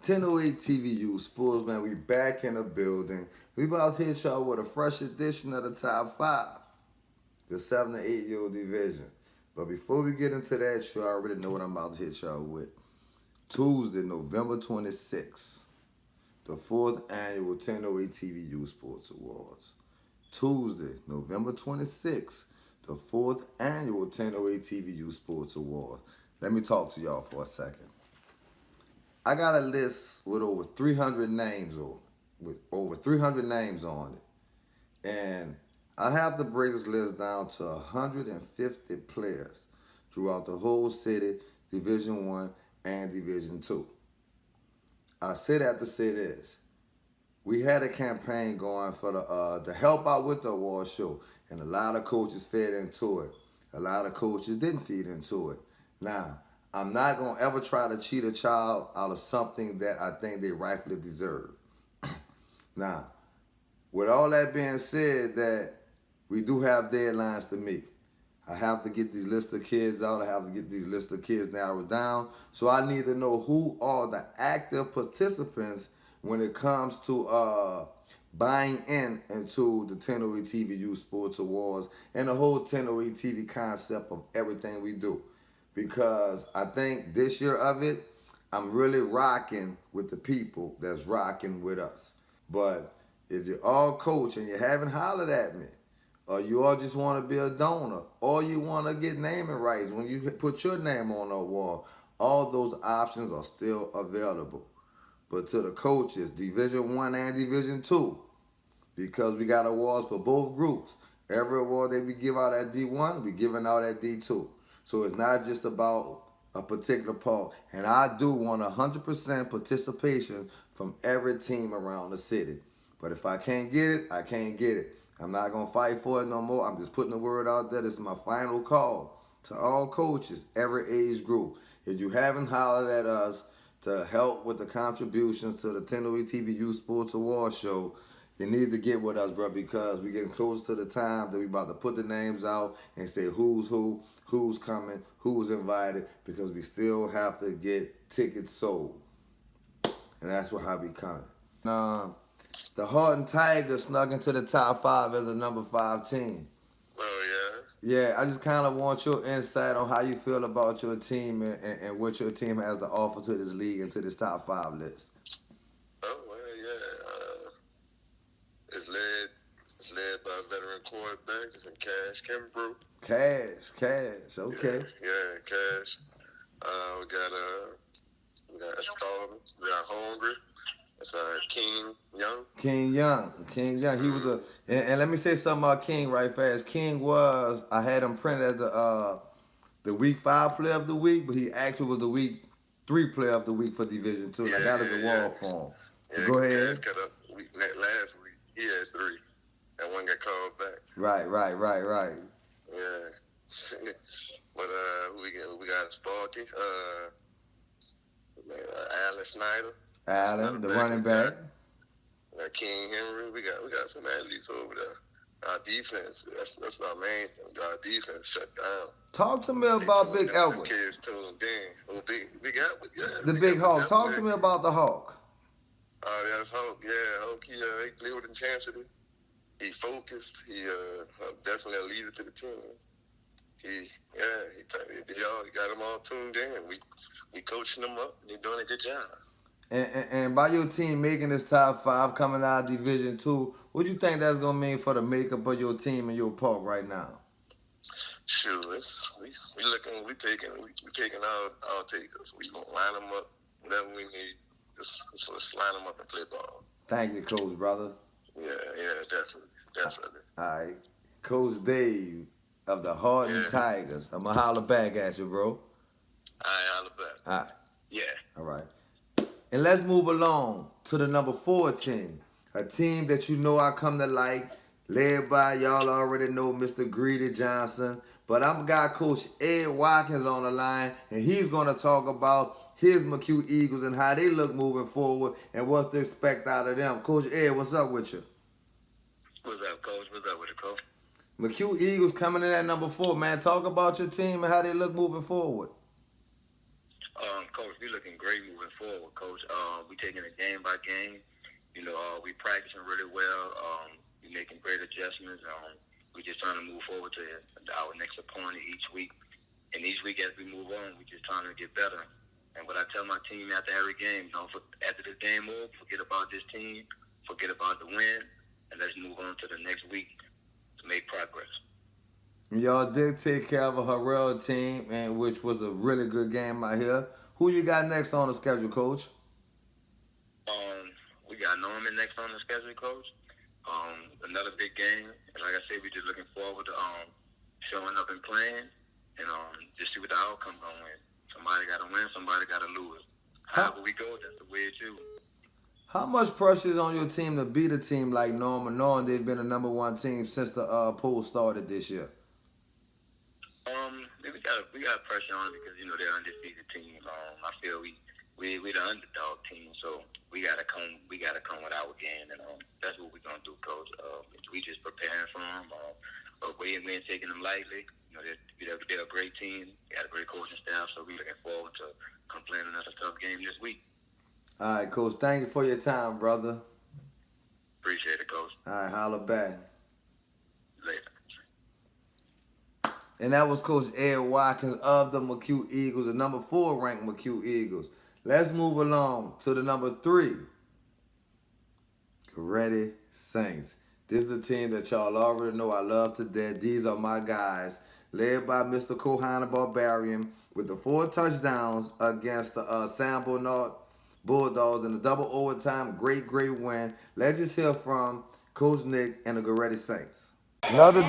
1008 TVU Sports, man. We back in the building. We about to hit y'all with a fresh edition of the top five, the 7 to 8-year-old division. But before we get into that, you already know what I'm about to hit y'all with. Tuesday, November 26th, the 4th annual 1008 TVU Sports Awards. Tuesday, November 26th, the 4th annual 1008 TVU Sports Awards. Let me talk to y'all for a second. I got a list with over 300 names on it, and I have to break this list down to 150 players throughout the whole city, Division One and Division Two. I say that to say this: we had a campaign going for the to help out with the award show, and a lot of coaches fed into it. A lot of coaches didn't feed into it. Now, I'm not gonna ever try to cheat a child out of something that I think they rightfully deserve. Now, with all that being said, that we do have deadlines to meet. I have to get these list of kids out. I have to get these list of kids narrowed down. So I need to know who are the active participants when it comes to buying into the 1008 TVU Sports Awards and the whole 1008 TV concept of everything we do. Because I think this year of it, I'm really rocking with the people that's rocking with us. But if you're all coach and you haven't hollered at me, or you all just want to be a donor, or you want to get naming rights when you put your name on the wall, all those options are still available. But to the coaches, Division One and Division Two, because we got awards for both groups. Every award that we give out at D1, we giving out at D2. So it's not just about a particular part. And I do want 100% participation from every team around the city. But if I can't get it, I can't get it. I'm not going to fight for it no more. I'm just putting the word out there. This is my final call to all coaches, every age group. If you haven't hollered at us to help with the contributions to the 1008 TVU Sports Award Show, you need to get with us, bro, because we're getting close to the time that we about to put the names out and say who's who, who's coming, who's invited, because we still have to get tickets sold. And that's what how we coming. The Hardin Tigers snuck into the top five as a number 5 team. Oh, Yeah, I just kind of want your insight on how you feel about your team and what your team has to offer to this league and to this top 5 list. oh well, yeah. It's led by veteran quarterback. It's in Cash Kimbrough. Cash, okay. Yeah, Cash. We got Stallman. We got Hungry. It's King Young. King Young. He was and let me say something about King right fast. King was, I had him printed as the week 5 player of the week, but he actually was the week 3 player of the week for Division Two. And I got his award for him. Yeah, Go ahead. Cash cut up last week. He had 3, and one got called back. Right. Yeah. But we got Sparky. Alan Snyder. Allen, the running back. King Henry. We got some athletes over there. Our defense, that's our main thing. Our defense shut down. Talk to me about Big Edward. Kids tuned in. Oh, Big Edward, yeah. The Big Hawk. Talk to me about the Hawk. That's Hawk. Yeah, Hawk. He played with intensity. He focused. He definitely a leader to the team. He got them all tuned in. We coaching them up, and they're doing a good job. And by your team making this top 5 coming out of Division Two, what do you think that's gonna mean for the makeup of your team and your park right now? Sure, we taking our takers. We gonna line them up, whatever we need. Just line them up and play ball. Thank you, Coach, brother. Yeah, definitely. All right, Coach Dave of the Hardin Tigers. I'm gonna holler back at you, bro. All right, holler back. All right. Yeah. All right. And let's move along to the number 4 team. A team that you know I come to like, led by, y'all already know, Mr. Greedy Johnson. But I'm got Coach Ed Watkins on the line, and he's going to talk about his McHugh Eagles and how they look moving forward and what to expect out of them. Coach Ed, what's up with you? What's up, Coach? What's up with you, Coach? McHugh Eagles coming in at number 4, man. Talk about your team and how they look moving forward. Coach, we're looking great moving forward, Coach. We taking it game by game. You know, we practicing really well. We making great adjustments. We just trying to move forward to our next opponent each week. And each week as we move on, we just trying to get better. And what I tell my team after every game, after this game over, forget about this team, forget about the win, and let's move on to the next week to make progress. Y'all did take care of a Harrell team, and which was a really good game out here. Who you got next on the schedule, Coach? We got Norman next on the schedule, Coach. Another big game, and like I said, we're just looking forward to showing up and playing, and just see what the outcome gonna win. Somebody got to win, somebody got to lose. However we go, that's the way it is. How much pressure is on your team to beat a team like Norman, knowing they've been the #1 team since the poll started this year? We got pressure on it because they're an undefeated team. I feel we're the underdog team, so we gotta come with our game, and that's what we're gonna do, Coach. We just preparing for them. But we ain't taking them lightly. They're a great team. They got a great coaching staff, so we're looking forward to playing another tough game this week. All right, Coach. Thank you for your time, brother. Appreciate it, Coach. All right, holla back. Later. And that was Coach Ed Watkins of the McHugh Eagles, the #4 ranked McHugh Eagles. Let's move along to the #3, Goretti Saints. This is a team that y'all already know I love to death. These are my guys, led by Mr. Kohana Barbarian with the 4 touchdowns against the Sam Bernard Bulldogs in the double overtime. Great win. Let's just hear from Coach Nick and the Goretti Saints. Another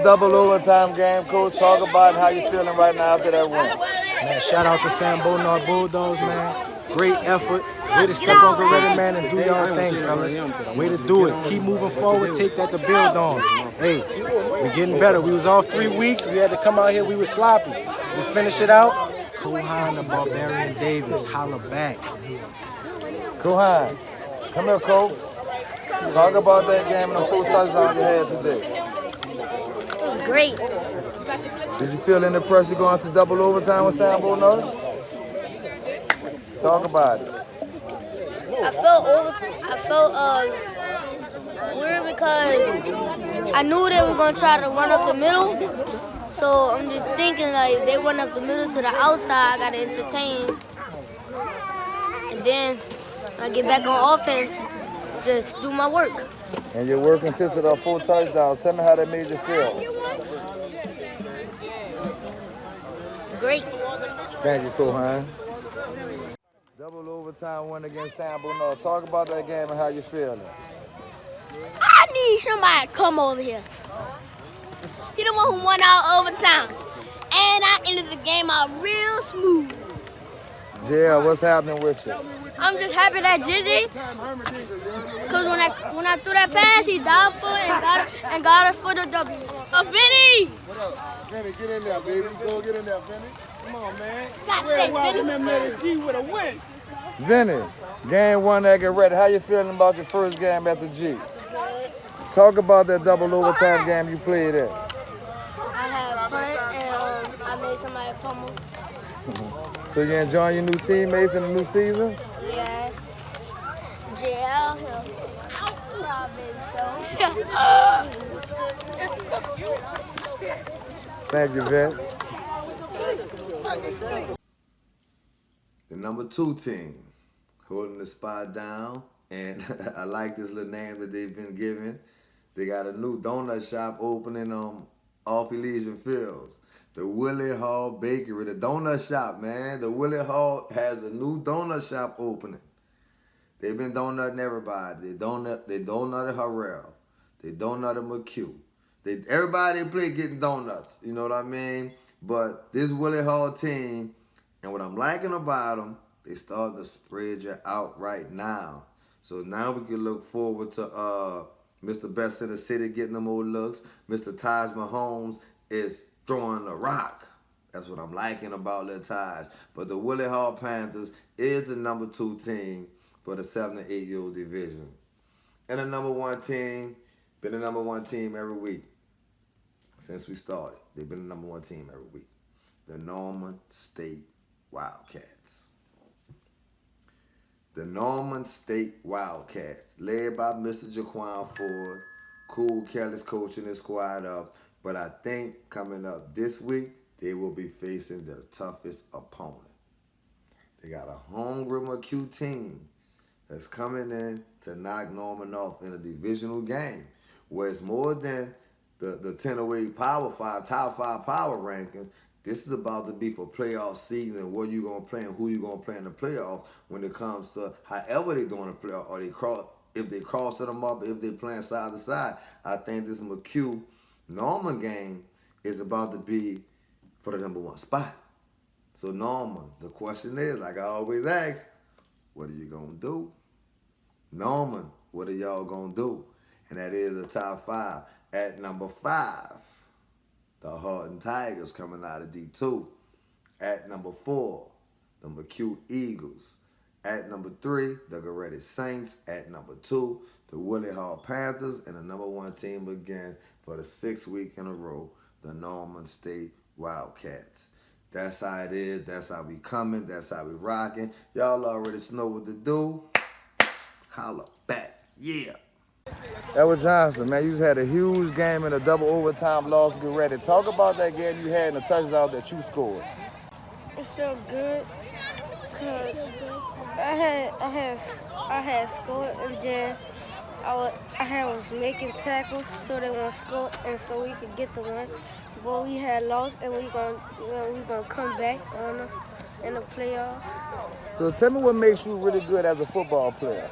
double overtime game, Coach. Talk about how you feeling right now after that win. Man, shout out to Sam Bernard Bulldogs, man. Great effort. Way to step on Goretti, man, and do y'all thing, fellas. Way to do it. Keep moving forward. Take that to build on. Hey, we're getting better. We was off 3 weeks. We had to come out here. We was sloppy. We finish it out. Kohan, the Barbarian Davis, holla back. Kohan, come here, Coach. Talk about that game and the 4 touchdowns you had today. It was great. Did you feel any pressure going to double overtime with Sam Bernard? Talk about it. I felt weird because I knew they were gonna try to run up the middle. So I'm just thinking like if they run up the middle to the outside, I gotta entertain. And then I get back on offense, just do my work. And your work consisted of 4 touchdowns. Tell me how that made you feel. Great. Thank you, Kohan. Double overtime win against Sam Bernard. Talk about that game and how you feeling. I need somebody to come over here. He the one who won our overtime. And I ended the game out real smooth. Yeah, what's happening with you? I'm just happy that Gigi, because when I threw that pass, he dived for it and got us for the W. Vinny! What up? Vinny, get in there, baby. Go get in there, Vinny. Come on, man. Got to say, Vinny. G with a win. Vinny, game 1 at Goretti. How you feeling about your first game at the G? Good. Talk about that double overtime game you played at. I had fun and I made somebody fumble. So you enjoying your new teammates in the new season? Yeah. JL, probably so. Thank you, Vet. The #2 team holding the spot down, and I like this little name that they've been given. They got a new donut shop opening off Elysian Fields. The Willie Hall Bakery, the donut shop, man. The Willie Hall has a new donut shop opening. They've been donutting everybody. They donutted Harrell. They donutted McHugh. Everybody they play getting donuts. You know what I mean? But this Willie Hall team, and what I'm liking about them, they starting to spread you out right now. So now we can look forward to Mr. Best in the City getting them old looks. Mr. Taj Mahomes is throwing a rock. That's what I'm liking about Lil Taj. But the Willie Hall Panthers is the #2 team for the 7 to 8-year-old division. And the #1 team, been the #1 team every week since we started. They've been the #1 team every week. The Norman State Wildcats. The Norman State Wildcats, led by Mr. Jaquan Ford. Cool Kelly's coaching his squad up, but I think coming up this week, they will be facing their toughest opponent. They got a hungry McHugh team that's coming in to knock Norman off in a divisional game, where it's more than the 10-08 Power 5, Top 5 power ranking. This is about to be for playoff season and what you going to play and who you going to play in the playoffs when it comes to however they doing the playoff, or if they crossing them up, if they playing side to side. I think this McHugh Norman game is about to be for the #1 spot. So Norman, the question is, like I always ask, what are you going to do? Norman, what are y'all going to do? And that is the top 5. At number 5, the Hardin Tigers coming out of D2. At number 4, the McHugh Eagles. At number 3, the Goretti Saints. At number 2, the Willie Hall Panthers. And the #1 team again for the 6th week in a row, the Norman State Wildcats. That's how it is. That's how we coming. That's how we rocking. Y'all already know what to do. Holla back. Yeah. Edward Johnson, man, you just had a huge game in a double overtime loss. Get ready. Talk about that game you had and the touchdown that you scored. It felt good because I had scored, and then I was making tackles so they won't score and so we could get the win. But we had lost, and we gonna come back on them in the playoffs. So tell me what makes you really good as a football player.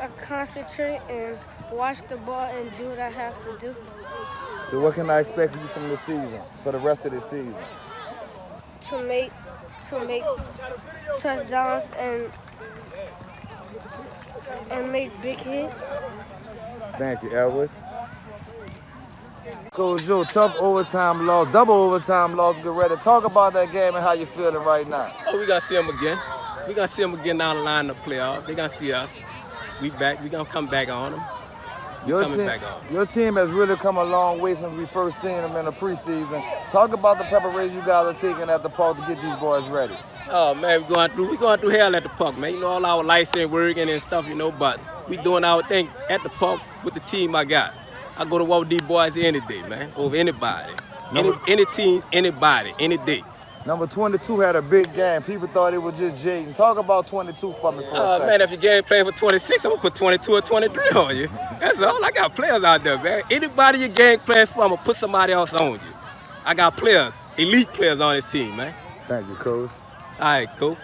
I concentrate and watch the ball and do what I have to do. So what can I expect you from this season, for the rest of the season? To make touchdowns and make big hits. Thank you, Edward. Coach Joe, tough overtime loss, double overtime loss. Get ready. Talk about that game and how you feeling right now. Oh, we gonna see them again. We gonna see them again down the line in the playoffs. They gonna see us. We back. We gonna come back on them. Your team has really come a long way since we first seen them in the preseason. Talk about the preparation you guys are taking at the park to get these boys ready. Oh man, we going through hell at the park, man. You know, all our lights ain't working and stuff, you know, but we doing our thing at the park with the team I got. I go to war with these boys any day, man, over anybody. Any team, anybody, any day. Number 22 had a big game. People thought it was just Jaden. Talk about 22 for me for a second. Man, if your game playing for 26, I'm going to put 22 or 23 on you. That's all. I got players out there, man. Anybody your game playing for, I'm going to put somebody else on you. I got players, elite players on this team, man. Thank you, Coach. All right, cool.